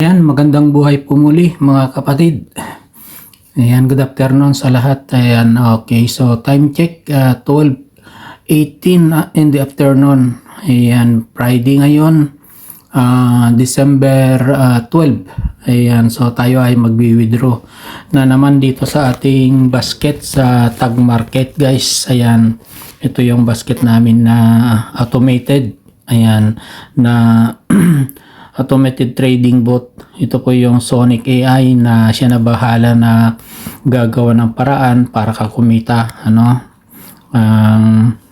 Ayan, magandang buhay po muli mga kapatid. Ayan, good afternoon sa lahat. Ayan, okay. So, time check, 12:18 in the afternoon. Ayan, Friday ngayon, December 12. Ayan, so tayo ay magwi-withdraw na naman dito sa ating basket sa Tag Market, guys. Ayan, ito yung basket namin na automated. Ayan, na automated trading bot. Ito po yung Sonic AI na siya na bahala na gagawa ng paraan para ka kumita,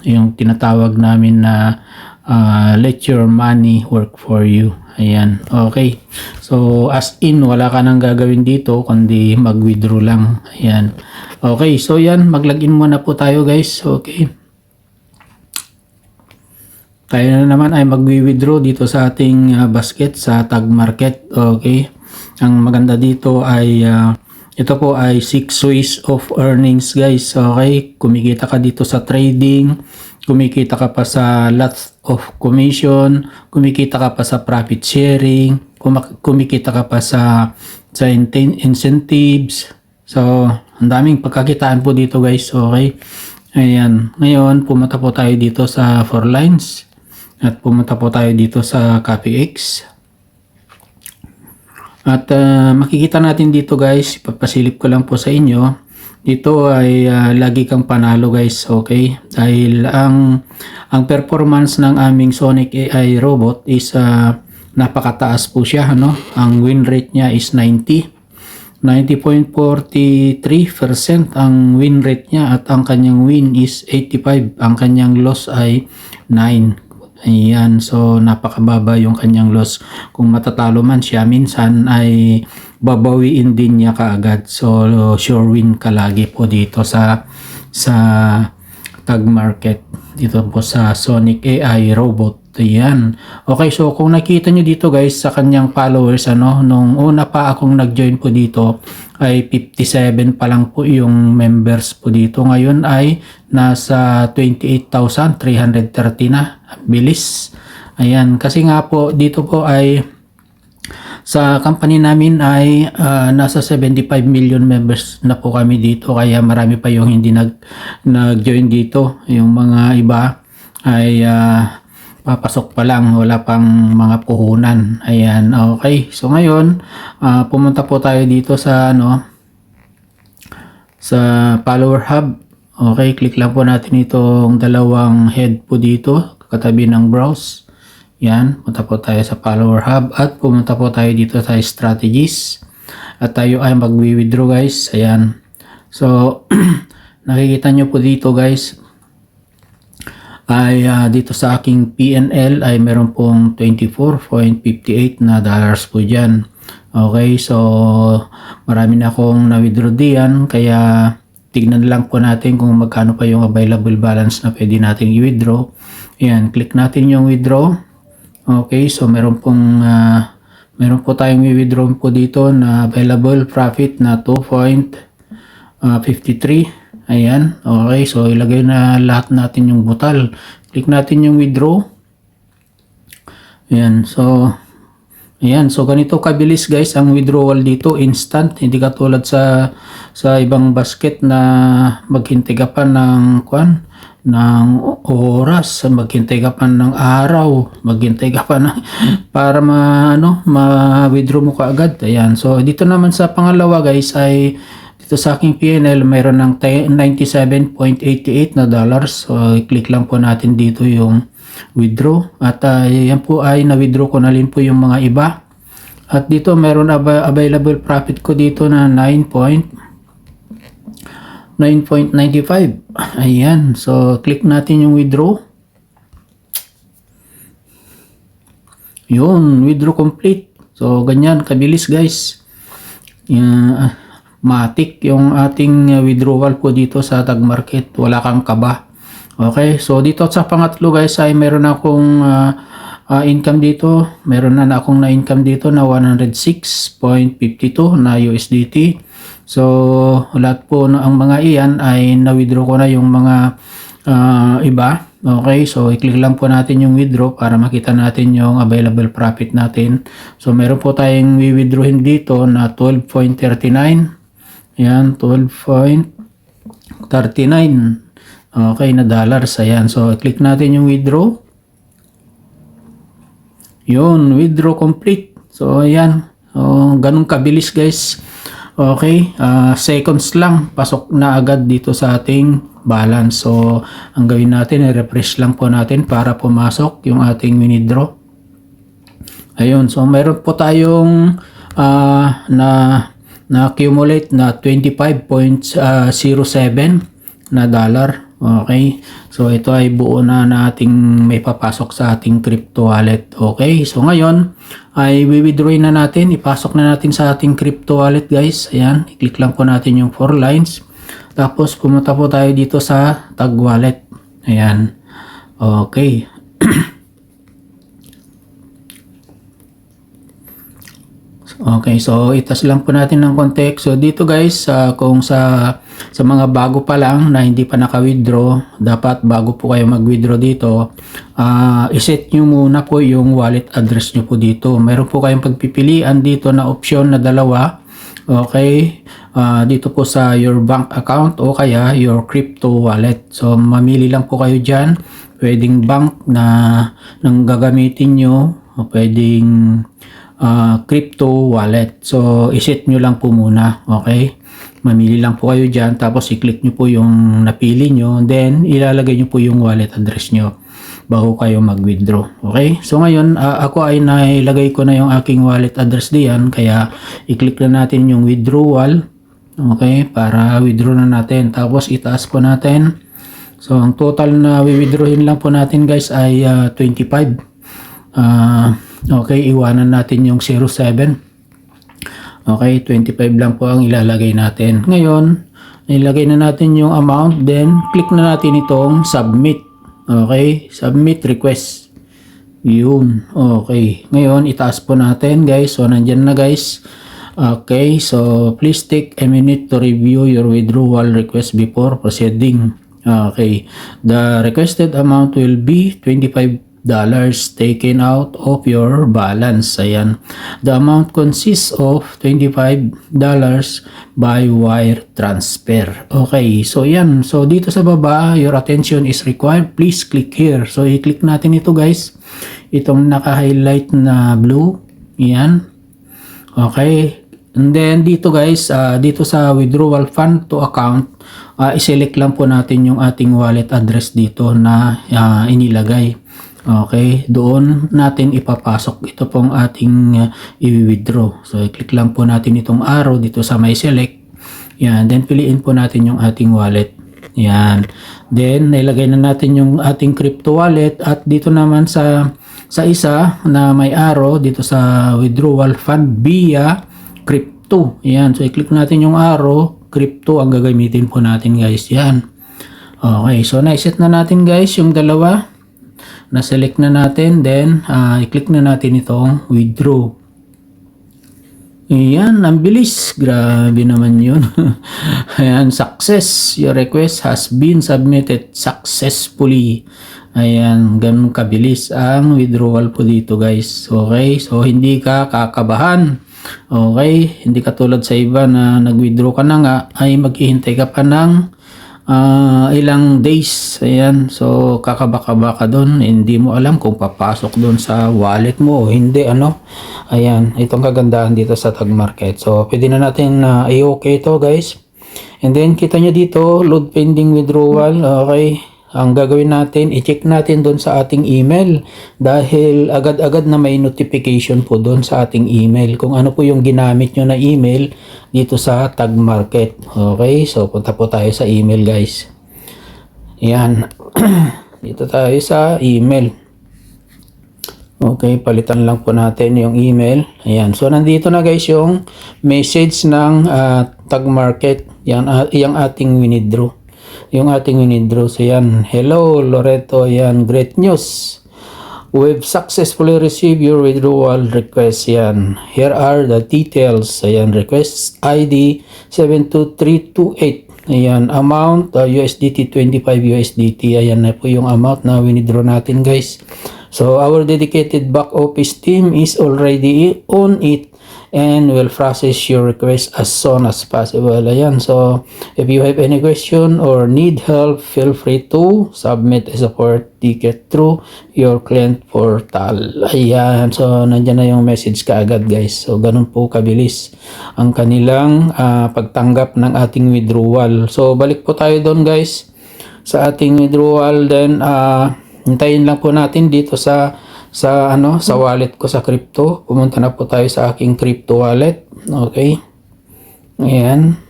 yung tinatawag namin na let your money work for you. Ayan, okay. So as in, wala ka nang gagawin dito kundi mag-withdraw lang. Ayan, okay. So yan, mag-login muna po tayo, guys. Okay, tayo na naman ay mag-withdraw dito sa ating basket sa Tag Market. Okay, ang maganda dito ay ito po ay 6 ways of earnings, guys. Okay, kumikita ka dito sa trading, kumikita ka pa sa lots of commission, kumikita ka pa sa profit sharing, kumikita ka pa sa incentives. So ang daming pagkakitaan po dito, guys. Okay, ayan, ngayon pumunta po tayo dito sa 4 lines. At pumunta po tayo dito sa CopyX. At makikita natin dito, guys, ipapasilip ko lang po sa inyo. Dito ay lagi kang panalo, guys. Okay? Dahil ang performance ng aming Sonic AI robot is napakataas po siya. Ang win rate niya is 90.43% ang win rate niya at ang kanyang win is 85. Ang kanyang loss ay 9. Ayan, so napakababa yung kanyang loss. Kung matatalo man siya, minsan ay babawiin din niya kaagad. So sure win ka lagi po dito sa Tag Market, dito po sa Sonic AI robot. Ayan. Okay, so kung nakita nyo dito, guys, sa kanyang followers, nung una pa akong nag-join po dito ay 57 pa lang po yung members po dito. Ngayon ay nasa 28,330 na. Bilis. Ayan, kasi nga po dito po ay sa company namin ay nasa 75 million members na po kami dito, kaya marami pa yung hindi nag-join dito. Yung mga iba ay papasok pa lang, wala pang mga puhunan. Ayan, okay. So ngayon, pumunta po tayo dito sa sa follower hub. Okay, click lang po natin itong dalawang head po dito, katabi ng browse. Yan, punta po tayo sa follower hub at pumunta po tayo dito sa strategies. At tayo ay mag-withdraw, guys. Ayan. So, nakikita nyo po dito, guys, ay dito sa aking PNL ay meron pong 24.58 na dollars po dyan. Okay, so marami na akong na-withdraw diyan, kaya tignan lang po natin kung magkano pa yung available balance na pwede natin i-withdraw. Ayan, click natin yung withdraw. Okay, so meron po tayong i-withdraw po dito na available profit na 2.53. Ayan, okay, so ilagay na lahat natin yung butal. Click natin yung withdraw. Ayan, so ganito kabilis, guys, ang withdrawal dito, instant. Hindi katulad sa ibang basket na maghintay ka pa ng oras, maghintay ka pa ng araw, maghintay ka pa para ma-withdraw mo kaagad. Ayan, so dito naman sa pangalawa, guys, ay dito sa aking PNL mayroon ng 97.88 na dollars. So i-click lang po natin dito yung withdraw at yan po ay na-withdraw ko na rin po yung mga iba. At dito mayroon available profit ko dito na 9.95. Ayan, so click natin yung withdraw. Yun, withdraw complete. So ganyan kabilis, guys. Matik yung ating withdrawal po dito sa Tag Market, wala kang kaba. Okay, so dito sa pangatlo, guys, ay meron akong income dito. Meron na akong na-income dito na 106.52 na USDT. So lahat po ang mga iyan ay na-withdraw ko na yung mga iba. Okay, so i-click lang po natin yung withdraw para makita natin yung available profit natin. So meron po tayong withdrawin dito na 12.39. Ayan, 12.39. Okay, na dollars. Ayan, so i-click natin yung withdraw. Yun, withdraw complete. So ayan, ganun kabilis guys. Okay, seconds lang, pasok na agad dito sa ating balance. So, ang gawin natin, i-refresh lang po natin para pumasok yung ating withdraw. Ayun, so mayroon po tayong na-accumulate na 25.07 na dollar. Okay, so ito ay buo na nating may papasok sa ating crypto wallet. Okay, so ngayon ay withdrawin na natin, ipasok na natin sa ating crypto wallet guys. Ayan, i-click lang po natin yung 4 lines. Tapos pumunta po tayo dito sa tag wallet. Ayan, okay. Okay, so itas lang po natin ng konti. So dito guys, kung sa mga bago pa lang na hindi pa naka-withdraw, dapat bago po kayo mag-withdraw dito, iset nyo muna po yung wallet address nyo po dito. Meron po kayong pagpipilian dito na option na dalawa. Okay, dito po sa your bank account o kaya your crypto wallet. So mamili lang po kayo dyan. Pwedeng bank na nang gagamitin nyo, o pwedeng crypto wallet. So, iset nyo lang po muna. Okay? Mamili lang po kayo dyan. Tapos, i-click nyo po yung napili nyo. Then, ilalagay nyo po yung wallet address nyo bago kayo mag-withdraw. Okay? So, ngayon, ako ay nailagay ko na yung aking wallet address diyan. Kaya, i-click na natin yung withdrawal. Okay? Para withdraw na natin. Tapos, itaas po natin. So, ang total na withdrawin lang po natin guys ay 25. Okay, iwanan natin yung 07. Okay, 25 lang po ang ilalagay natin. Ngayon, ilagay na natin yung amount, then click na natin itong submit. Okay, submit request. Yun, okay. Ngayon, itaas po natin guys. So, nandyan na guys. Okay, so please take a minute to review your withdrawal request before proceeding. Okay, the requested amount will be $25 taken out of your balance. Ayan. The amount consists of $25 by wire transfer. Okay, so yan. So dito sa baba, your attention is required. Please click here. So i-click natin ito guys. Itong naka-highlight na blue. Yan. Okay. And then dito guys, dito sa withdrawal fund to account, i-select lang po natin yung ating wallet address dito na inilagay. Okay, doon natin ipapasok ito pong ating i-withdraw. So, i-click lang po natin itong arrow dito sa may select. Yan, then piliin po natin yung ating wallet. Yan. Then, nailagay na natin yung ating crypto wallet at dito naman sa isa na may arrow dito sa withdrawal fund via crypto. Yan, so i-click natin yung arrow, crypto ang gagamitin po natin guys. Yan. Okay, so na-set na natin guys yung dalawa. Na-select na natin, then i-click na natin itong withdraw. Ayan, ang bilis. Grabe naman yun. Ayan, success. Your request has been submitted successfully. Ayan, ganun kabilis ang withdrawal po dito guys. Okay, so hindi ka kakabahan. Okay, hindi katulad sa iba na nag-withdraw ka na nga ay maghihintay ka pa ng ilang days. Ayan, so kakabaka ka doon, hindi mo alam kung papasok doon sa wallet mo o hindi, ano. Ayan, itong kagandahan dito sa tag market. So pwede na natin i-okay ito guys. And then kita nyo dito, load pending withdrawal. Okay, ang gagawin natin, i-check natin doon sa ating email dahil agad-agad na may notification po doon sa ating email kung ano po yung ginamit nyo na email dito sa tag market. Okay, so punta po tayo sa email guys. Yan. Dito tayo sa email. Okay, palitan lang po natin yung email. Ayan, so nandito na guys yung message ng tag market. Yan, yung ating withdraw. Yung ating withdraw. So yan, hello Loreto, yan, great news. We've successfully received your withdrawal request. Yan. Here are the details. Ayan, request ID 72328. Ayan, amount USDT 25 USDT. Ayan na po yung amount na winidraw natin, guys. So our dedicated back office team is already on it and will process your request as soon as possible. Ayan, so if you have any question or need help, feel free to submit a support ticket through your client portal. Ayan, so nandyan na yung message kaagad, guys. So ganun po kabilis ang kanilang pagtanggap ng ating withdrawal. So balik po tayo doon, guys, sa ating withdrawal. Then hintayin lang po natin dito sa wallet ko sa crypto. Pumunta na po tayo sa aking crypto wallet. Okay. Ayan.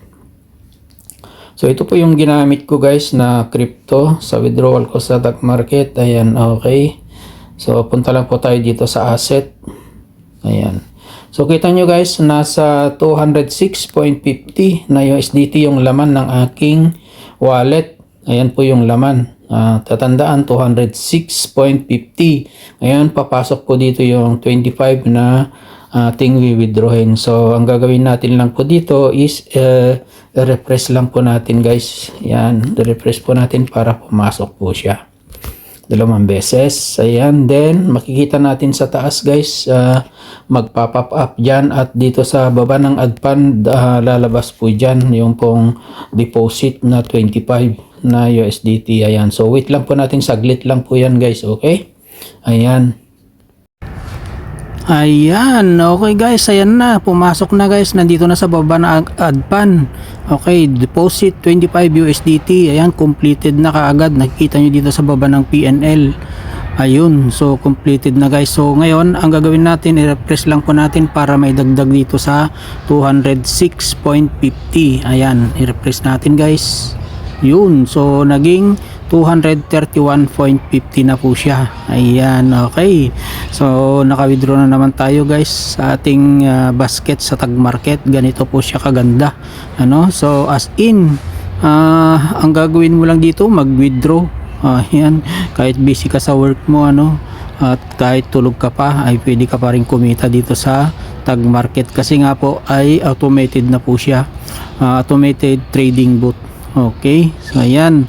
So ito po yung ginamit ko, guys, na crypto sa withdrawal ko sa stock market. Ayan, okay. So punta lang po tayo dito sa asset. Ayan. So kita nyo, guys, nasa 206.50 na USDT yung laman ng aking wallet. Ayan po yung laman. Tatandaan 206.50. Ngayon papasok po dito yung 25 na ating withdrawin. So ang gagawin natin lang po dito is refresh lang po natin, guys. Yan, refresh po natin para pumasok po siya 2 beses. Ayan, then makikita natin sa taas, guys, magpa-pop up dyan, at dito sa baba ng adpan lalabas po dyan yung pong deposit na 25 na USDT. Ayan, so wait lang po natin, saglit lang po yan, guys. Okay, ayan. Ayan, okay, guys, ayan na, pumasok na, guys, nandito na sa baba na adpan. Okay, deposit 25 USDT. Ayan, completed na kaagad. Nakikita nyo dito sa baba ng PNL. Ayun, so completed na, guys. So ngayon ang gagawin natin, i-refresh lang po natin para may dagdag dito sa 206.50. Ayan, i-refresh natin, guys. Yun, so naging 231.50 na po siya. Ayan, okay. So naka-withdraw na naman tayo, guys, sa ating basket sa tag market. Ganito po siya kaganda. Ano? So as in, ang gagawin mo lang dito, mag-withdraw. Ayan, kahit busy ka sa work mo, at kahit tulog ka pa, ay pwede ka pa rin kumita dito sa tag market, kasi nga po ay automated na po siya. Automated trading bot. Okay, so ayan.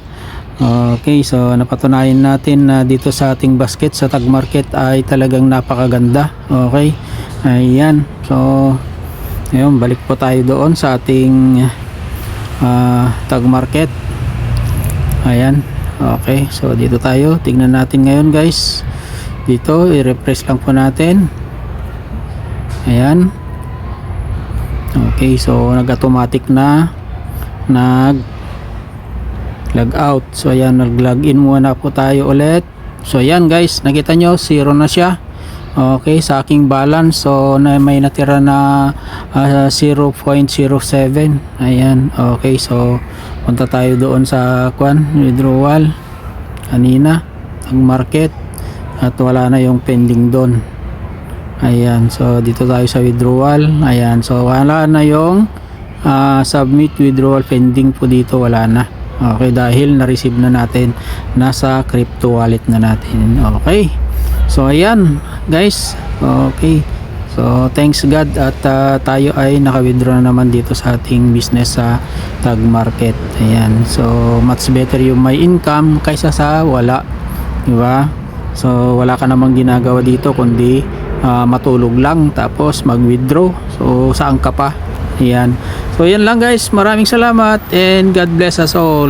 Okay, so napatunayan natin na dito sa ating basket sa tag market ay talagang napakaganda. Okay, ayan. So ngayon balik po tayo doon sa ating tag market. Ayan, okay, so dito tayo, tingnan natin ngayon, guys. Dito i-refresh lang po natin. Ayan, okay, so nag-automatic na log out. So ayan, nag-login muna po tayo ulit. So ayan, guys, nakita nyo, 0 na siya. Okay, sa aking balance, so may natira na 0.07. Ayan, okay, so punta tayo doon sa withdrawal kanina, ang market, at wala na yung pending doon. Ayan, so dito tayo sa withdrawal. Ayan, so wala na yung submit withdrawal pending po dito, wala na. Okay, dahil na-receive na natin, nasa crypto wallet na natin. Okay, so ayan, guys. Okay, so thanks God, at tayo ay naka-withdraw na naman dito sa ating business sa tag market. Ayan, so much better yung may income kaysa sa wala, diba? So wala ka namang ginagawa dito kundi matulog lang tapos mag-withdraw. So saan ka pa? Ayan, so yan lang, guys, maraming salamat and God bless us all.